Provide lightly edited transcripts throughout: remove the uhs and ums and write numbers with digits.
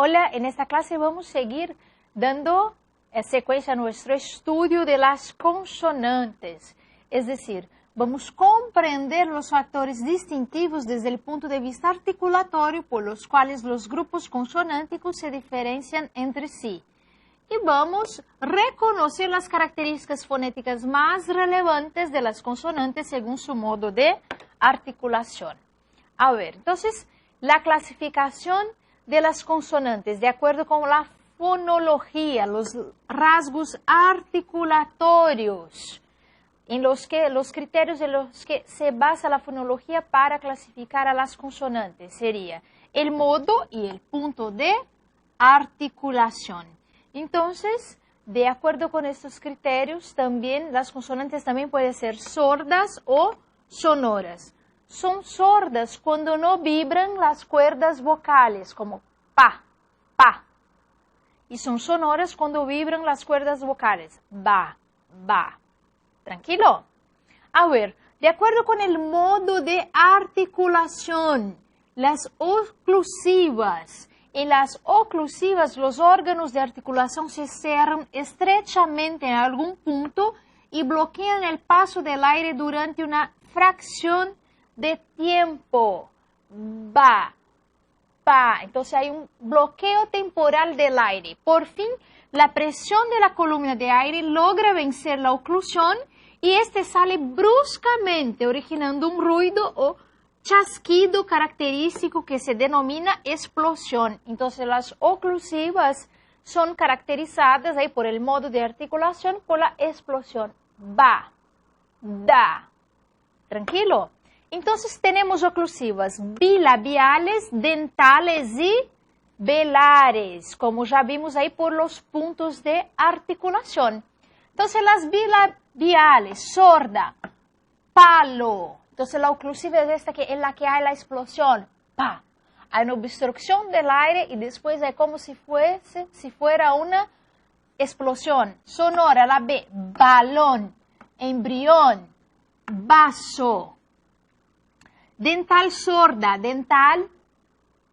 Hola, en esta clase vamos a seguir dando secuencia a nuestro estudio de las consonantes. Es decir, vamos a comprender los factores distintivos desde el punto de vista articulatorio por los cuales los grupos consonánticos se diferencian entre sí. Y vamos a reconocer las características fonéticas más relevantes de las consonantes según su modo de articulación. A ver, entonces, la clasificación de las consonantes, de acuerdo con la fonología, los rasgos articulatorios, en los criterios en los que se basa la fonología para clasificar a las consonantes, sería el modo y el punto de articulación. Entonces, de acuerdo con estos criterios, también las consonantes también pueden ser sordas o sonoras. Son sordas cuando no vibran las cuerdas vocales, como pa, pa. Y son sonoras cuando vibran las cuerdas vocales, ba, ba. ¿Tranquilo? A ver, de acuerdo con el modo de articulación, las oclusivas. En las oclusivas, los órganos de articulación se cierran estrechamente en algún punto y bloquean el paso del aire durante una fracción de tiempo. Ba, pa. Entonces hay un bloqueo temporal del aire. Por fin, la presión de la columna de aire logra vencer la oclusión y este sale bruscamente, originando un ruido o chasquido característico que se denomina explosión. Entonces las oclusivas son caracterizadas ahí por el modo de articulación por la explosión. Ba, da. ¿Tranquilo? Entonces tenemos oclusivas bilabiales, dentales y velares, como ya vimos ahí por los puntos de articulación. Entonces las bilabiales, sorda, palo. Entonces la oclusiva es esta que en la que hay la explosión. Pa. Hay una obstrucción del aire y después hay como si fuera una explosión. Sonora, la B, balón, embrión, vaso. Dental sorda, dental,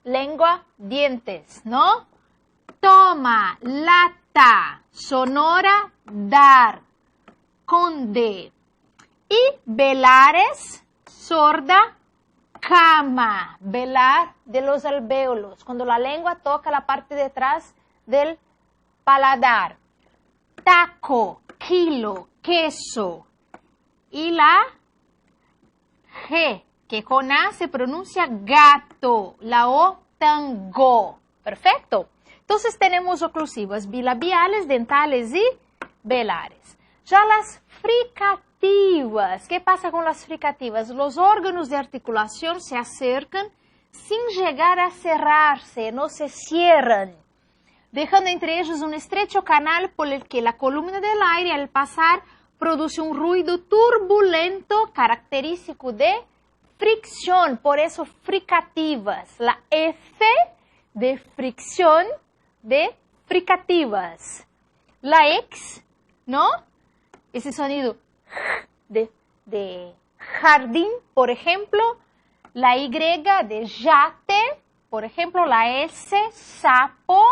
lengua, dientes, ¿no? Toma, lata, sonora, dar, conde. Y velares, sorda, cama, velar de los alvéolos, cuando la lengua toca la parte de atrás del paladar. Taco, kilo, queso. Y la G, que con A se pronuncia gato, la O, tango. Perfecto. Entonces tenemos oclusivas bilabiales, dentales y velares. Ya las fricativas. ¿Qué pasa con las fricativas? Los órganos de articulación se acercan sin llegar a cerrarse, no se cierran, dejando entre ellos un estrecho canal por el que la columna del aire al pasar produce un ruido turbulento característico de fricción, por eso fricativas. La F de fricción, de fricativas. La X, ¿no? Ese sonido de jardín, por ejemplo. La Y de yate, por ejemplo. La S, sapo.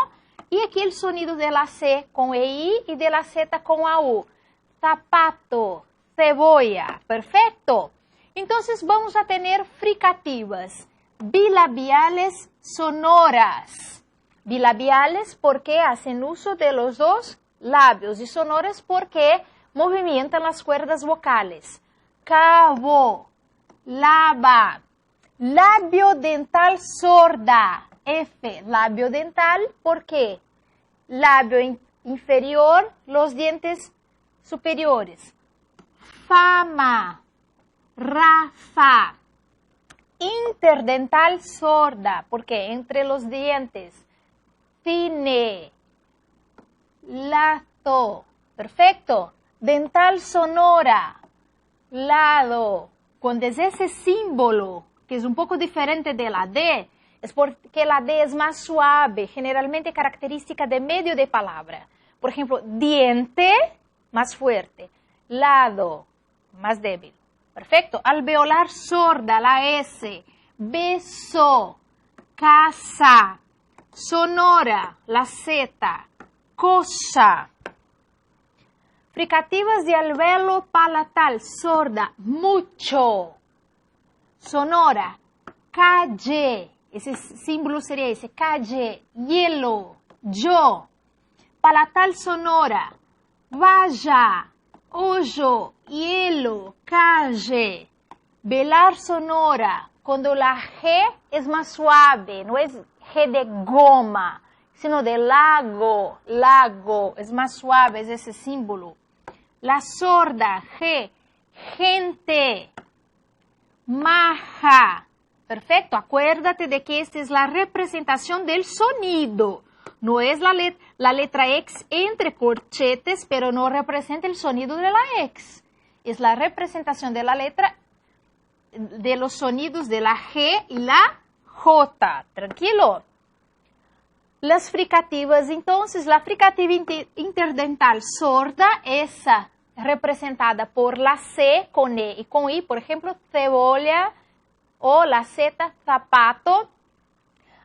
Y aquí el sonido de la C con EI y de la Z con AU. Zapato, cebolla. Perfecto. Entonces vamos a tener fricativas, bilabiales sonoras. Bilabiales porque hacen uso de los dos labios y sonoras porque movimentan las cuerdas vocales. Cabo, lava, labio dental sorda. F, labio dental porque labio inferior, los dientes superiores. Fama, Rafa, interdental sorda, porque entre los dientes, cine, lato, perfecto, dental sonora, lado, cuando es ese símbolo, que es un poco diferente de la D, es porque la D es más suave, generalmente característica de medio de palabra. Por ejemplo, diente, más fuerte, lado, más débil. Perfecto. Alveolar sorda, la S. Beso, casa, sonora, la Z, cosa. Fricativas de alvéolo palatal, sorda, mucho. Sonora, calle, ese símbolo sería ese, calle, hielo, yo. Palatal sonora, vaya, hoyo, hielo, calle. Velar sonora, cuando la G es más suave, no es G de goma, sino de lago, lago, es más suave, es ese símbolo. La sorda, G, gente, maja. Perfecto, acuérdate de que esta es la representación del sonido. No es la letra X entre corchetes, pero no representa el sonido de la X. Es la representación de la letra, de los sonidos de la G y la J. Tranquilo. Las fricativas, entonces, la fricativa interdental sorda, esa representada por la C con E y con I, por ejemplo, cebolla, o la Z, zapato,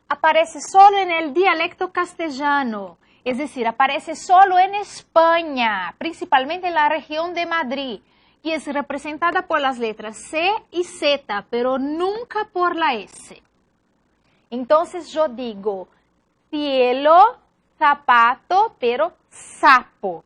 aparece solo en el dialecto castellano, es decir, aparece solo en España, principalmente en la región de Madrid, y es representada por las letras C y Z, pero nunca por la S. Entonces yo digo cielo, zapato, pero sapo.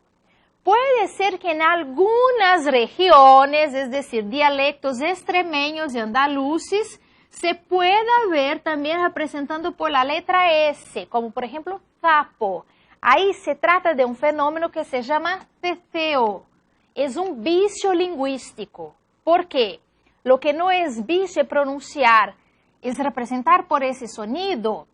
Puede ser que en algunas regiones, es decir, dialectos extremeños y andaluces, se pueda ver también representando por la letra S, como por ejemplo sapo. Ahí se trata de un fenómeno que se llama ceceo. Es un vicio lingüístico. ¿Por qué? Lo que no es vicio pronunciar, es representar por ese sonido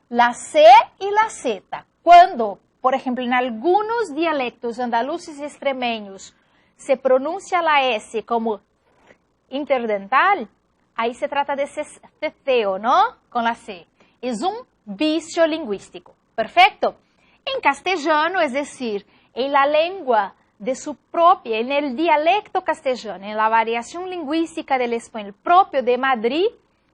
la C y la Z. Cuando, por ejemplo, en algunos dialectos andaluces y extremeños se pronuncia la S como interdental, ahí se trata de ceceo, ¿no? Con la C. Es un vicio lingüístico. Perfecto. En castellano, es decir, en la lengua de su propia, en el dialecto castellano, en la variación lingüística del español propio de Madrid,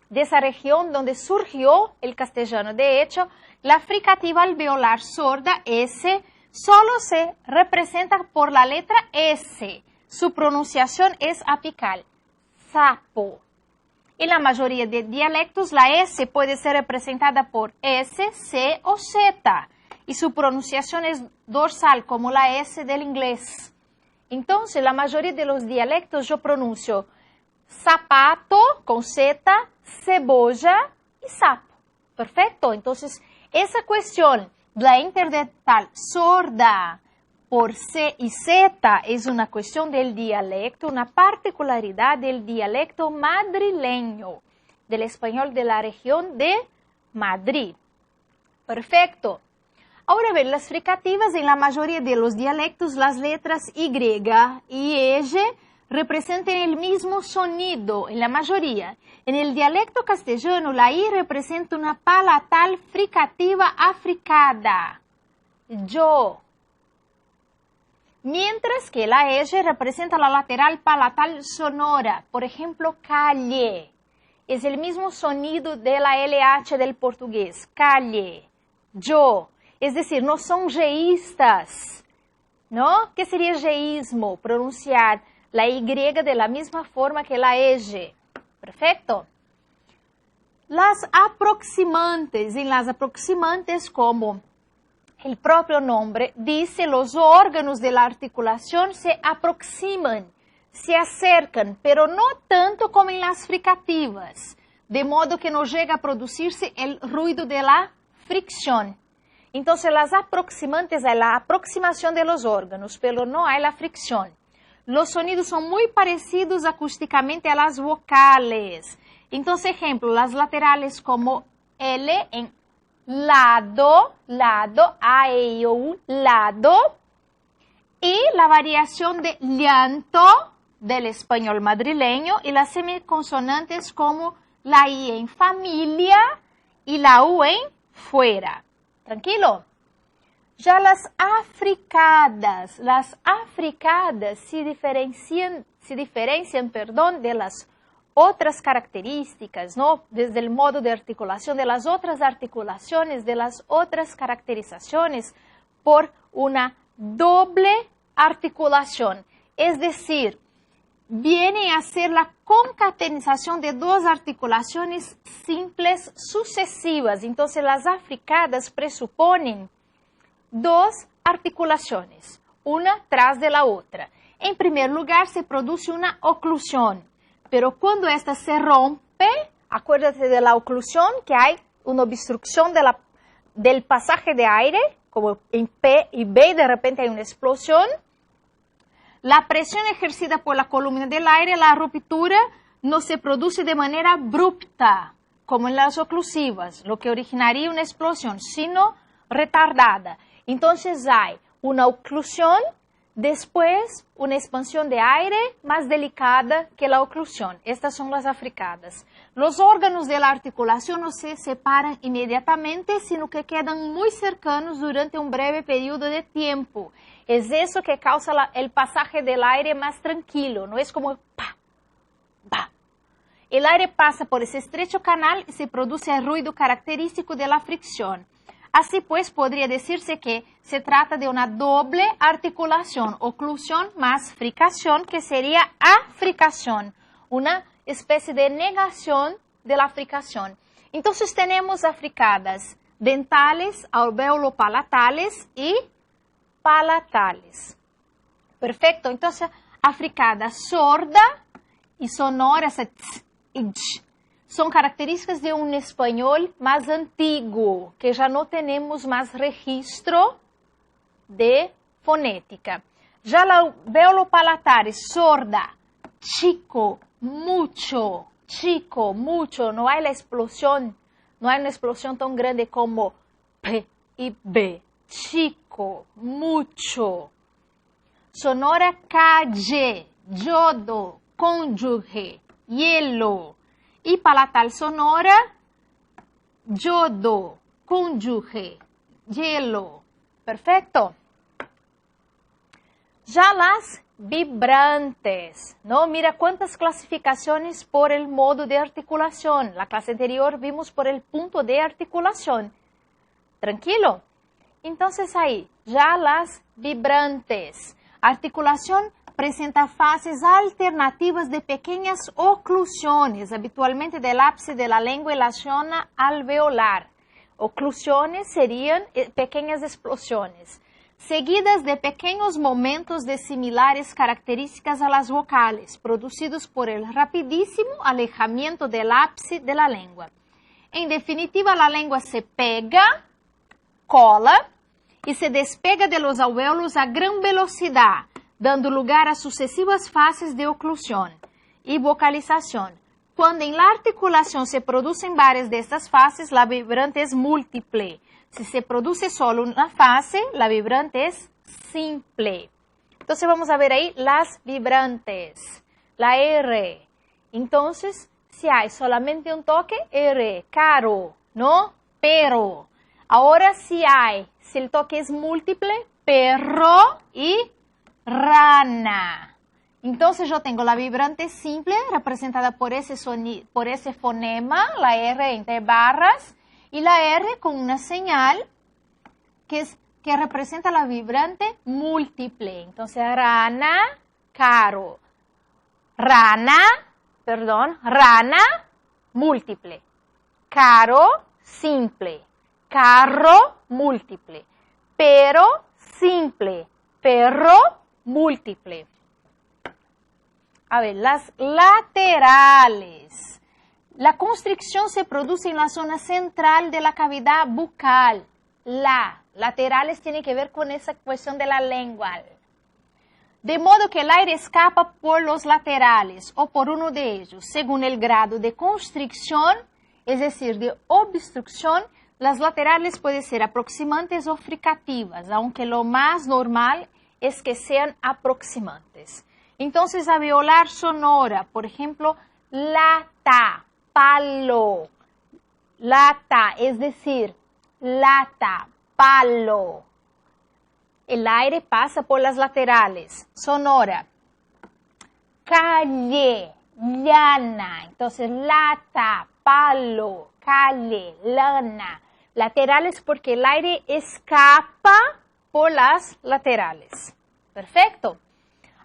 de esa región donde surgió el castellano. De hecho, la fricativa alveolar sorda S solo se representa por la letra S. Su pronunciación es apical. Sapo. En la mayoría de dialectos, la S puede ser representada por S, C o Z. Y su pronunciación es dorsal, como la S del inglés. Entonces, la mayoría de los dialectos yo pronuncio zapato con Z, cebolla y sapo. Perfecto. Entonces, esa cuestión de la interdental sorda por C y Z es una cuestión del dialecto, una particularidad del dialecto madrileño, del español de la región de Madrid. Perfecto. Ahora ver, las fricativas en la mayoría de los dialectos, las letras Y y Y representan el mismo sonido en la mayoría. En el dialecto castellano, la I representa una palatal fricativa africada. Yo. Mientras que la E representa la lateral palatal sonora. Por ejemplo, calle. Es el mismo sonido de la LH del portugués. Calle. Yo. Es decir, no son yeístas, ¿no? ¿Qué sería yeísmo? Pronunciar la Y de la misma forma que la EG. Perfecto. Las aproximantes. En las aproximantes, como el propio nombre dice, los órganos de la articulación se aproximan, se acercan, pero no tanto como en las fricativas, de modo que no llega a producirse el ruido de la fricción. Entonces, las aproximantes es la aproximación de los órganos, pero no hay la fricción. Los sonidos son muy parecidos acústicamente a las vocales. Entonces, ejemplo, las laterales como L en lado, lado, A, E, I, O, U, lado. Y la variación de llanto del español madrileño y las semiconsonantes como la I en familia y la U en fuera. Tranquilo. Ya las africadas se diferencian de las otras características, ¿no? Desde el modo de articulación, de las otras articulaciones, de las otras caracterizaciones, por una doble articulación. Es decir, viene a ser la concatenación de dos articulaciones simples sucesivas. Entonces, las africadas presuponen dos articulaciones, una tras de la otra. En primer lugar, se produce una oclusión, pero cuando esta se rompe, acuérdate de la oclusión, que hay una obstrucción del pasaje de aire, como en P y B, de repente hay una explosión. La presión ejercida por la columna del aire, la ruptura, no se produce de manera abrupta, como en las oclusivas, lo que originaría una explosión, sino retardada. Entonces hay una oclusión, después una expansión de aire más delicada que la oclusión. Estas son las africadas. Los órganos de la articulación no se separan inmediatamente, sino que quedan muy cercanos durante un breve periodo de tiempo. Es eso que causa el pasaje del aire más tranquilo, no es como pa, pa. El aire pasa por ese estrecho canal y se produce el ruido característico de la fricción. Así pues, podría decirse que se trata de una doble articulación, oclusión más fricación, que sería africación, una especie de negación de la fricación. Entonces tenemos africadas dentales, alveolo-palatales y palatales. Perfecto, entonces africada sorda y sonora, esa tz y ch, son características de un español más antiguo, que ya no tenemos más registro de fonética. Ya la alveolo-palatar sorda, chico, mucho, no hay la explosión, no hay una explosión tan grande como P y B. Chico, mucho. Sonora calle, yodo, cónyuge, hielo. Y palatal sonora, yodo, cónyuge, hielo. Perfecto. Ya las vibrantes, ¿no? Mira cuántas clasificaciones por el modo de articulación. La clase anterior vimos por el punto de articulación. Tranquilo. Entonces ahí, ya las vibrantes. Articulación presenta fases alternativas de pequeñas oclusiones, habitualmente del ápice de la lengua y la zona alveolar. Oclusiones serían pequeñas explosiones, seguidas de pequeños momentos de similares características a las vocales, producidos por el rapidísimo alejamiento del ápice de la lengua. En definitiva, la lengua se pega, cola y se despega de los alvéolos a gran velocidad, dando lugar a sucesivas fases de oclusión y vocalización. Cuando en la articulación se producen varias de estas fases, la vibrante es múltiple. Si se produce solo una fase, la vibrante es simple. Entonces vamos a ver ahí las vibrantes. La R. Entonces, si hay solamente un toque, R. Caro, ¿no? Pero. Ahora si el toque es múltiple, perro y rana. Entonces yo tengo la vibrante simple representada por ese fonema, la R entre barras, y la R con una señal que representa la vibrante múltiple. Entonces rana, caro. Rana, múltiple. Caro, simple. Carro, múltiple. Pero, simple. Perro, múltiple. A ver, las laterales. La constricción se produce en la zona central de la cavidad bucal. Laterales tiene que ver con esa cuestión de la lengua. De modo que el aire escapa por los laterales o por uno de ellos. Según el grado de constricción, es decir, de obstrucción, las laterales pueden ser aproximantes o fricativas, aunque lo más normal es que sean aproximantes. Entonces, alveolar sonora, por ejemplo, lata, palo, lata, es decir, lata, palo. El aire pasa por las laterales. Sonora, calle, llana. Entonces, lata, palo, calle, lana. Laterales porque el aire escapa por las laterales. Perfecto.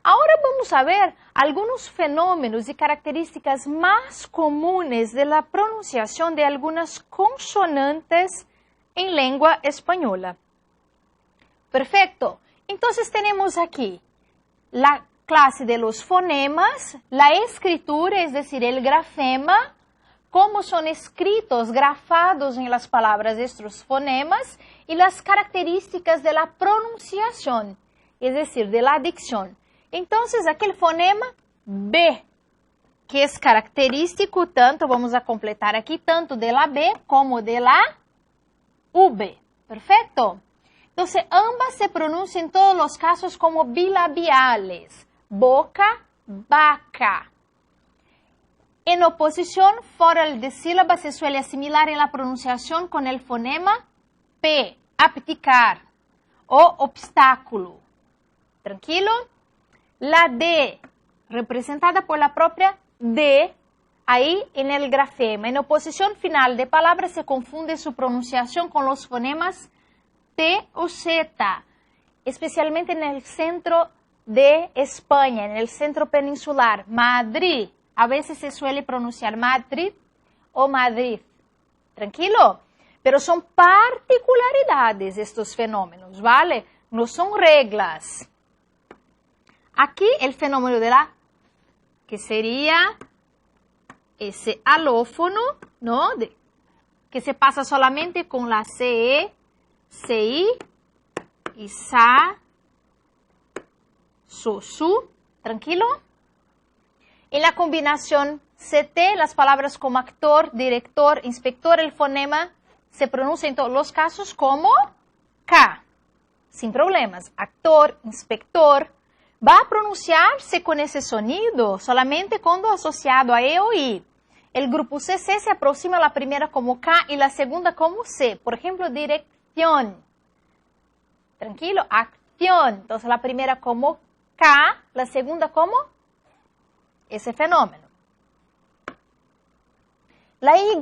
Ahora vamos a ver algunos fenómenos y características más comunes de la pronunciación de algunas consonantes en lengua española. Perfecto. Entonces tenemos aquí la clase de los fonemas, la escritura, es decir, el grafema, cómo son escritos, grafados en las palabras estos fonemas y las características de la pronunciación, es decir, de la dicción. Entonces, aquí el fonema B, que es característico tanto, vamos a completar aquí, tanto de la B como de la V. Perfecto. Entonces, ambas se pronuncian en todos los casos como bilabiales. Boca, vaca. En oposición, fora de sílaba se suele asimilar en la pronunciación con el fonema P, abdicar o obstáculo. ¿Tranquilo? La D, representada por la propia D, ahí en el grafema. En oposición final de palabras se confunde su pronunciación con los fonemas T o Z, especialmente en el centro de España, en el centro peninsular. Madrid, a veces se suele pronunciar Madrid o Madrid. ¿Tranquilo? Pero son particularidades estos fenómenos, ¿vale? No son reglas. Aquí el fenómeno de la, que sería ese alófono, ¿no? Que se pasa solamente con la CE, CI y SA, SU, SU. ¿Tranquilo? En la combinación CT, las palabras como actor, director, inspector, el fonema se pronuncia en todos los casos como K, sin problemas. Actor, inspector, va a pronunciarse con ese sonido solamente cuando asociado a E o I. El grupo CC se aproxima a la primera como K y la segunda como C. Por ejemplo, dirección. Tranquilo, acción. Entonces la primera como K, la segunda como ese fenómeno. La Y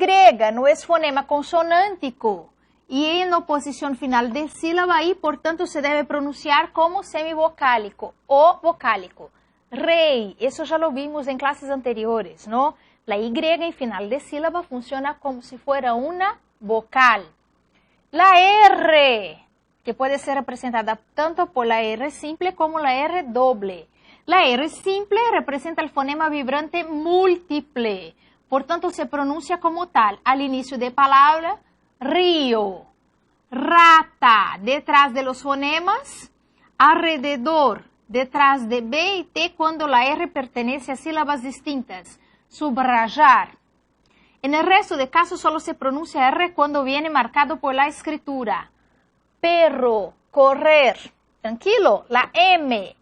no es fonema consonántico y en oposición final de sílaba y por tanto se debe pronunciar como semivocálico o vocálico. Rey, eso ya lo vimos en clases anteriores, ¿no? La Y en final de sílaba funciona como si fuera una vocal. La R, que puede ser representada tanto por la R simple como la R doble. La R simple representa el fonema vibrante múltiple, por tanto se pronuncia como tal al inicio de palabra, río, rata, detrás de los fonemas, alrededor, detrás de B y T cuando la R pertenece a sílabas distintas, subrayar. En el resto de casos solo se pronuncia R cuando viene marcado por la escritura. Perro, correr, tranquilo, la M.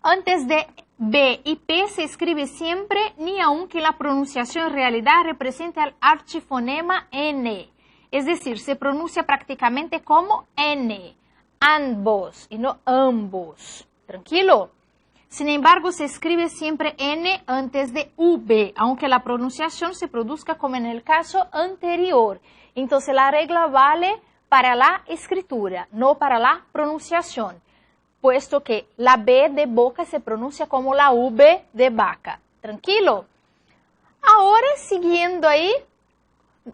Antes de B y P se escribe siempre ni aunque la pronunciación en realidad represente al archifonema N. Es decir, se pronuncia prácticamente como N, ambos y no ambos. ¿Tranquilo? Sin embargo, se escribe siempre N antes de V, aunque la pronunciación se produzca como en el caso anterior. Entonces, la regla vale para la escritura, no para la pronunciación, puesto que la B de boca se pronuncia como la V de vaca. ¿Tranquilo? Ahora, siguiendo ahí,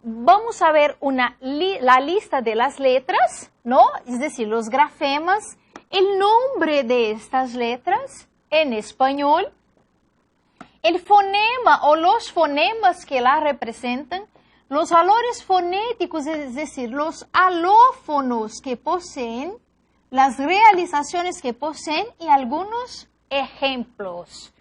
vamos a ver la lista de las letras, ¿no? Es decir, los grafemas, el nombre de estas letras en español, el fonema o los fonemas que la representan, los valores fonéticos, es decir, los alófonos que poseen, las realizaciones que poseen y algunos ejemplos.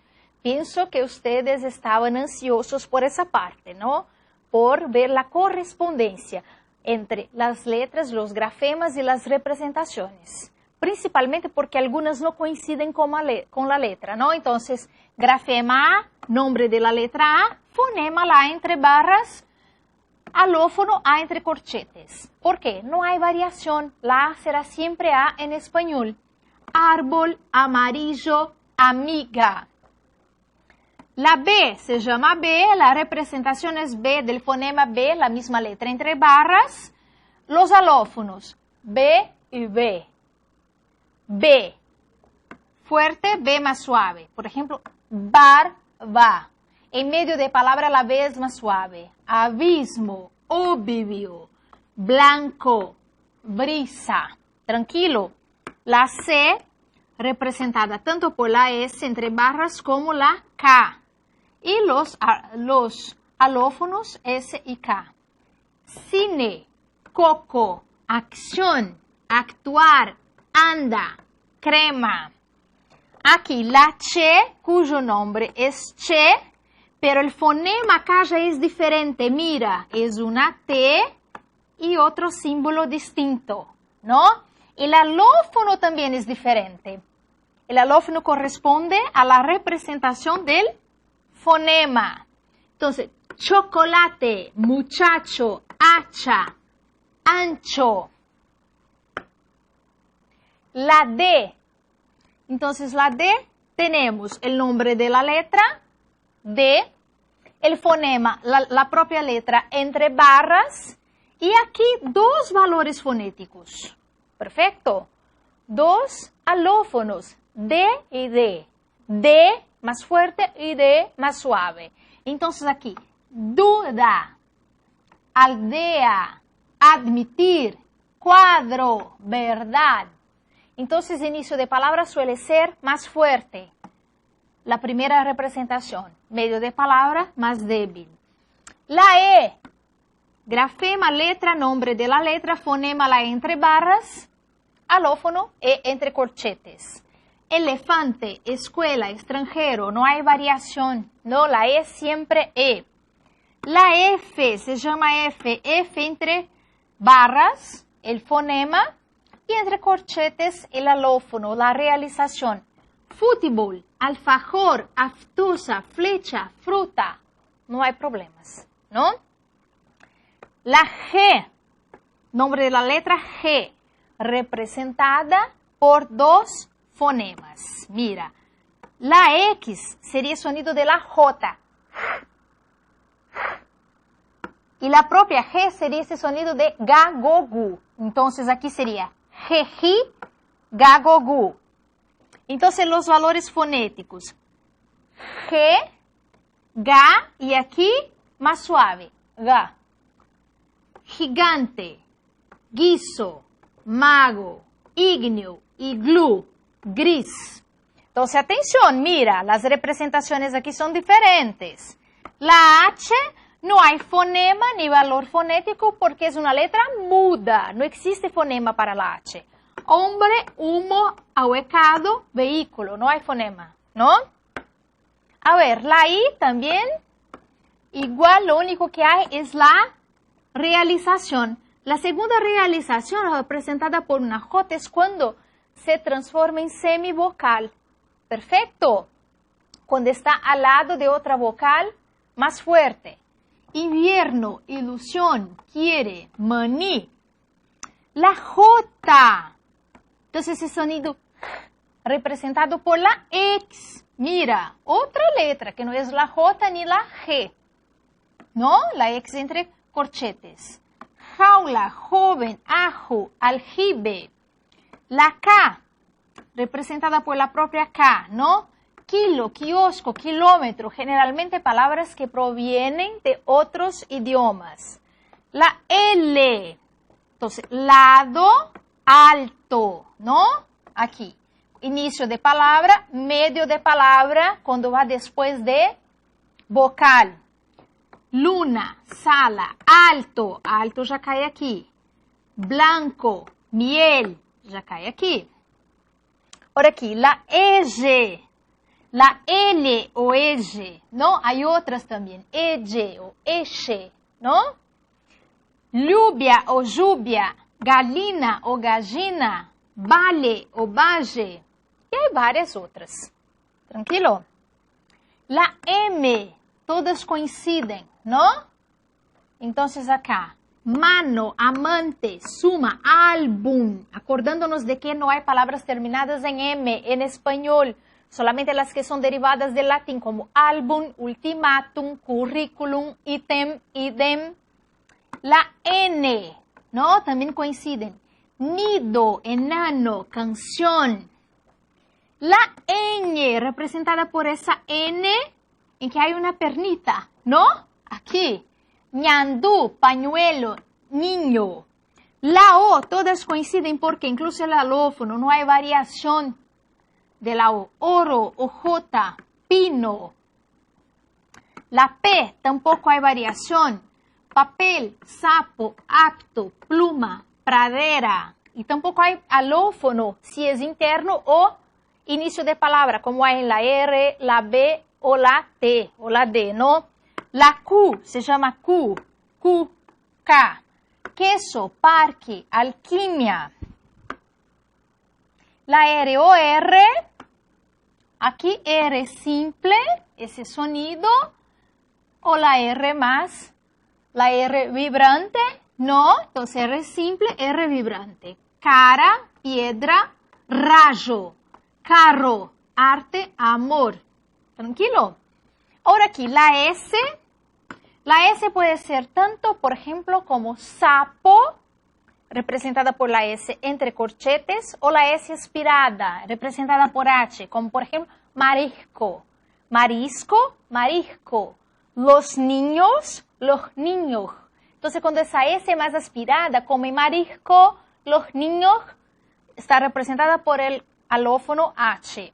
Pienso que ustedes estaban ansiosos por esa parte, ¿no? Por ver la correspondencia entre las letras, los grafemas y las representaciones. Principalmente porque algunas no coinciden con la letra, ¿no? Entonces, grafema A, nombre de la letra A, fonema la A entre barras, alófono A entre corchetes. ¿Por qué? No hay variación. La A será siempre A en español. Árbol, amarillo, amiga. La B se llama B, la representación es B del fonema B, la misma letra entre barras. Los alófonos, B y B. B, fuerte, B más suave. Por ejemplo, barba. En medio de palabra la B es más suave. Abismo, obvio, blanco, brisa. Tranquilo. La C, representada tanto por la S entre barras como la K. Y los alófonos S y K. Cine, coco, acción, actuar, anda, crema. Aquí la Che, cuyo nombre es Che, pero el fonema acá ya es diferente. Mira, es una T y otro símbolo distinto, ¿no? El alófono también es diferente. El alófono corresponde a la representación del fonema. Entonces, chocolate, muchacho, hacha, ancho. La D. Entonces, la D tenemos el nombre de la letra D, el fonema, la propia letra entre barras y aquí dos valores fonéticos. Perfecto. Dos alófonos, D y D. D más fuerte y D más suave. Entonces aquí, duda, aldea, admitir, cuadro, verdad. Entonces, inicio de palabra suele ser más fuerte. La primera representación. Medio de palabra más débil. La E. Grafema, letra, nombre de la letra, fonema, la entre barras, alófono E entre corchetes. Elefante, escuela, extranjero, no hay variación. No, la E siempre E. La F se llama F. F entre barras, el fonema, y entre corchetes el alófono, la realización. Fútbol, alfajor, aftusa, flecha, fruta. No hay problemas, ¿no? La G, nombre de la letra G, representada por dos fonemas. Mira, la X sería el sonido de la J. Y la propia G sería ese sonido de ga, go, gu. Entonces aquí sería jeji, ga, go, gu. Entonces los valores fonéticos. G, ga y aquí más suave, ga. Gigante, guiso, mago, ígneo, iglú, gris. Entonces atención, mira, las representaciones aquí son diferentes. La H no hay fonema ni valor fonético porque es una letra muda. No existe fonema para la H. Hombre, humo, ahuecado, vehículo. No hay fonema, ¿no? A ver, la I también. Igual, lo único que hay es la realización. La segunda realización representada por una J es cuando se transforma en semivocal. Perfecto. Cuando está al lado de otra vocal más fuerte. Invierno, ilusión, quiere, maní. La J. Entonces ese sonido representado por la X. Mira, otra letra que no es la J ni la G. ¿No? La X entre corchetes. Jaula, joven, ajo, aljibe. La K, representada por la propia K, ¿no? Kilo, kiosco, kilómetro, generalmente palabras que provienen de otros idiomas. La L, entonces, lado, alto, ¿no? Aquí, inicio de palabra, medio de palabra, cuando va después de vocal. Luna, sala, alto, alto ya cae aquí. Blanco, miel, ya cae aquí. Ahora aquí, la EG, la L o EG, ¿no? Hay otras también, EG o ESHE, ¿no? Lluvia o lluvia, galina o gallina, vale o valle. Y hay varias otras. Tranquilo. La M, todas coinciden, ¿no? Entonces acá, mano, amante, suma, álbum. Acordándonos de que no hay palabras terminadas en M en español. solamente las que son derivadas del latín, como álbum, ultimátum, currículum, ítem, idem. La N, ¿no? También coinciden. Nido, enano, canción. La ñ, representada por esa N, en que hay una pernita, ¿no? Aquí. Ñandú, pañuelo, niño. La O, todas coinciden porque incluso el alófono no hay variación de la O. Oro, ojota, pino. La P, tampoco hay variación. Papel, sapo, apto, pluma, pradera. Y tampoco hay alófono si es interno o inicio de palabra, como hay en la R, la B o la T o la D, ¿no? La Q se llama Q, Q, K. Queso, parque, alquimia. La R o R, aquí R simple, ese sonido, o la R más, la R vibrante, no, entonces R simple, R vibrante. Cara, piedra, rayo, carro, arte, amor. Tranquilo. Ahora aquí, la S puede ser tanto, por ejemplo, como sapo, representada por la S entre corchetes, o la S aspirada, representada por H, como por ejemplo, marisco, marisco, marisco, los niños. Entonces, cuando esa S más aspirada, como en marisco, los niños, está representada por el alófono H.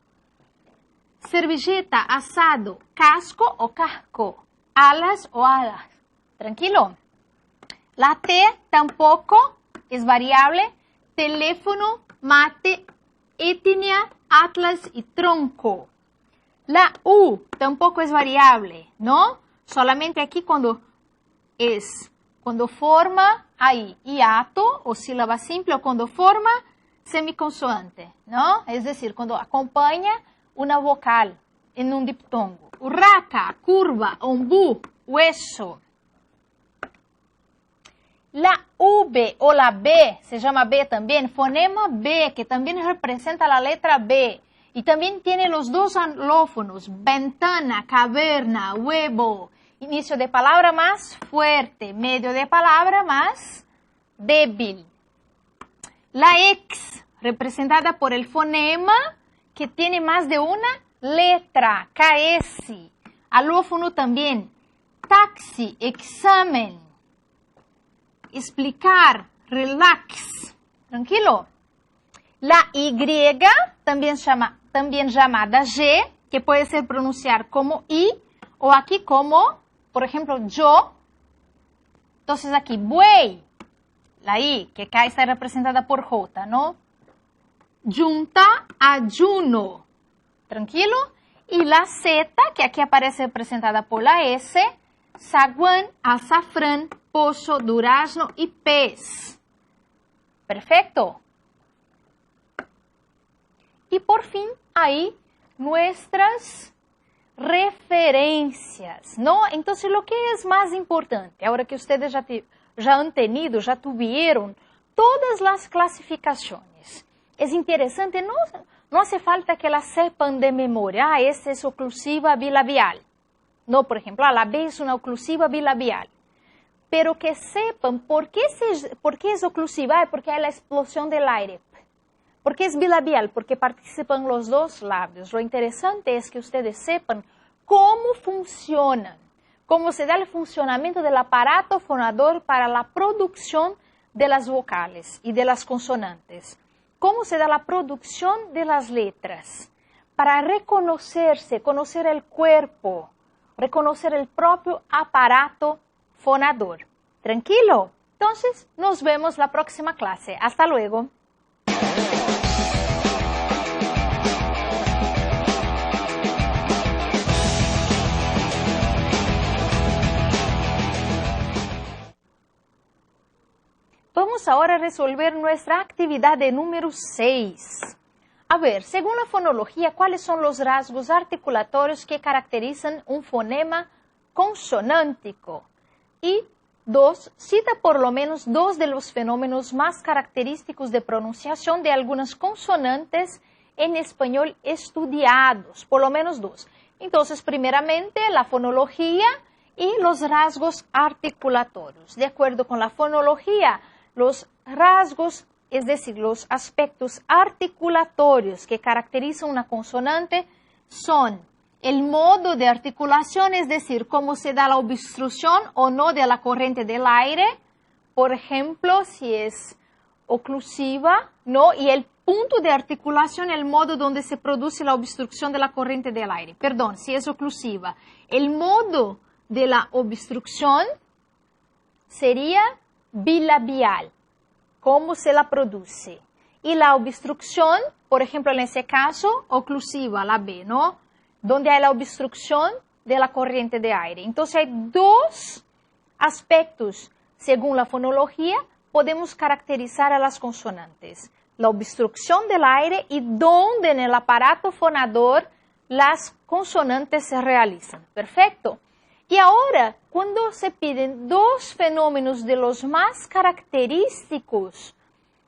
Servilleta, asado, casco o casco, alas o alas. Tranquilo. La T tampoco es variable. Teléfono, mate, etnia, atlas y tronco. La U tampoco es variable, ¿no? Solamente aquí cuando forma ahí hiato o sílaba simple o cuando forma semiconsoante, ¿no? Es decir, cuando acompaña una vocal en un diptongo. Urraca, curva, ombú, hueso. La V o la B, se llama B también, fonema B, que también representa la letra B. Y también tiene los dos alófonos, ventana, caverna, huevo. Inicio de palabra más fuerte, medio de palabra más débil. La X, representada por el fonema que tiene más de una letra, KS. Alófono también. Taxi, examen. Explicar, relax. Tranquilo. La Y, también llamada G, que puede ser pronunciar como I, o aquí como, por ejemplo, yo. Entonces aquí, buey. La I, que acá está representada por J, ¿no? Junta, ayuno. Tranquilo. Y la Z, que aquí aparece representada por la S, zaguán, azafrán, pozo, durazno y pez. Perfecto. Y por fin, ahí, nuestras referencias, ¿no? Entonces, lo que es más importante, ahora que ustedes ya han tenido, ya tuvieron todas las clasificaciones, es interesante, no hace falta que la sepan de memoria, esta es oclusiva bilabial. No, por ejemplo, la B es una oclusiva bilabial. Pero que sepan por qué es oclusiva, porque hay la explosión del aire. ¿Por qué es bilabial? Porque participan los dos labios. Lo interesante es que ustedes sepan cómo funcionan, cómo se da el funcionamiento del aparato fonador para la producción de las vocales y de las consonantes. Cómo se da la producción de las letras. Para reconocerse, conocer el cuerpo, reconocer el propio aparato fonador. ¿Tranquilo? Entonces, nos vemos la próxima clase. Hasta luego. Vamos ahora a resolver nuestra actividad de número 6. A ver, según la fonología, ¿cuáles son los rasgos articulatorios que caracterizan un fonema consonántico? Y 2, cita por lo menos 2 de los fenómenos más característicos de pronunciación de algunas consonantes en español estudiados, por lo menos dos. Entonces, primeramente, la fonología y los rasgos articulatorios. De acuerdo con la fonología, los rasgos, es decir, los aspectos articulatorios que caracterizan una consonante son el modo de articulación, es decir, cómo se da la obstrucción o no de la corriente del aire, por ejemplo, si es oclusiva, ¿no? Y el punto de articulación, el modo donde se produce la obstrucción de la corriente del aire. Perdón, si es oclusiva. El modo de la obstrucción sería bilabial, cómo se la produce. Y la obstrucción, por ejemplo, en ese caso, oclusiva, la B, ¿no? Donde hay la obstrucción de la corriente de aire. Entonces, hay dos aspectos, según la fonología, podemos caracterizar a las consonantes. La obstrucción del aire y donde en el aparato fonador las consonantes se realizan. Perfecto. Y ahora, cuando se piden dos fenómenos de los más característicos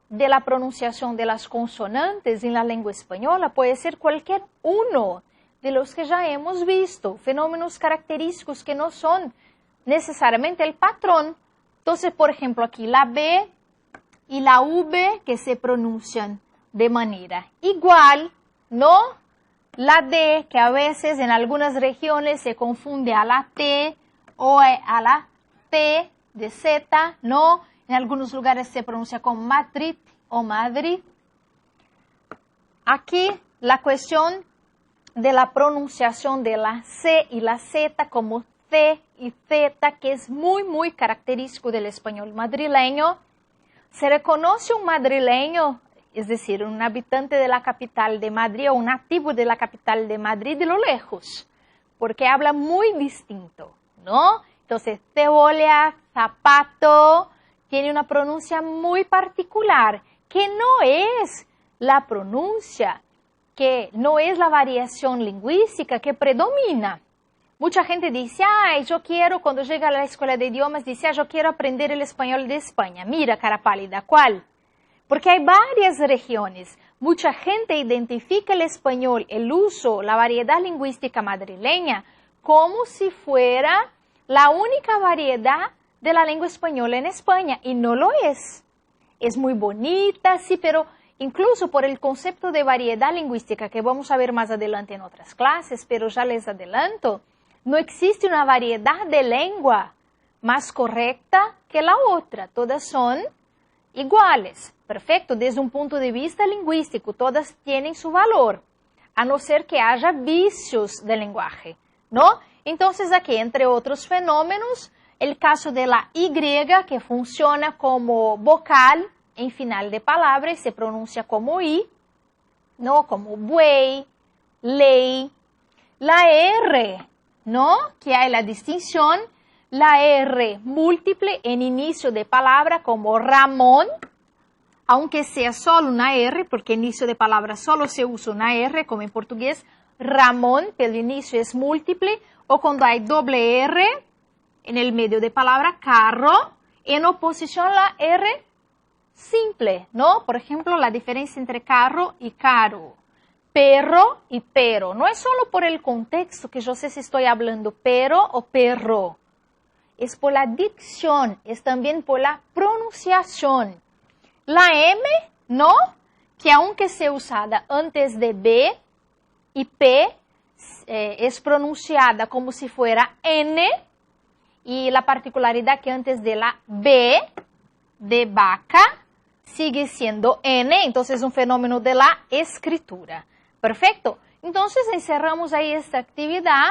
de la pronunciación de las consonantes en la lengua española, puede ser cualquier uno de los que ya hemos visto, fenómenos característicos que no son necesariamente el patrón. Entonces, por ejemplo, aquí la B y la V que se pronuncian de manera igual, ¿no? La D, que a veces en algunas regiones se confunde a la T o a la T de Z, ¿no? En algunos lugares se pronuncia con Madrid o Madrid. Aquí la cuestión de la pronunciación de la C y la Z como C y Z, que es muy característico del español madrileño. Se reconoce un madrileño, es decir, un habitante de la capital de Madrid o un nativo de la capital de Madrid de lo lejos, porque habla muy distinto, ¿no? Entonces, cebolla, zapato, tiene una pronuncia muy particular, que no es la pronuncia, que no es la variación lingüística que predomina. Mucha gente dice, yo quiero, cuando llega a la escuela de idiomas, dice, yo quiero aprender el español de España. Mira, cara pálida, ¿cuál? Porque hay varias regiones. Mucha gente identifica el español, el uso, la variedad lingüística madrileña, como si fuera la única variedad de la lengua española en España, y no lo es. Es muy bonita, sí, pero incluso por el concepto de variedad lingüística, que vamos a ver más adelante en otras clases, pero ya les adelanto, no existe una variedad de lengua más correcta que la otra. Todas son iguales, perfecto, desde un punto de vista lingüístico, todas tienen su valor, a no ser que haya vicios del lenguaje, ¿no? Entonces aquí, entre otros fenómenos, el caso de la Y, que funciona como vocal en final de palabra y se pronuncia como I, ¿no? Como buey, ley. La R, ¿no? Que hay la distinción, la R múltiple en inicio de palabra como Ramón, aunque sea solo una R, porque en inicio de palabra solo se usa una R, como en portugués, Ramón, pero el inicio es múltiple, o cuando hay doble R en el medio de palabra, carro, en oposición a la R simple, ¿no? Por ejemplo, la diferencia entre carro y caro. Perro y pero. No es solo por el contexto que yo sé si estoy hablando pero o perro. Es por la dicción, es también por la pronunciación. La M, ¿no? Que aunque sea usada antes de B y P, es pronunciada como si fuera N. Y la particularidad que antes de la B, de vaca, sigue siendo N. Entonces es un fenómeno de la escritura. Perfecto. Entonces encerramos ahí esta actividad.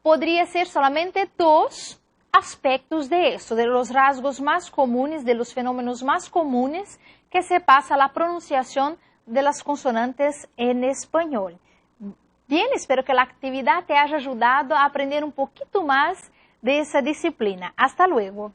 Podría ser solamente dos aspectos de esto, de los rasgos más comunes, de los fenómenos más comunes que se pasa a la pronunciación de las consonantes en español. Bien, espero que la actividad te haya ayudado a aprender un poquito más de esa disciplina. Hasta luego.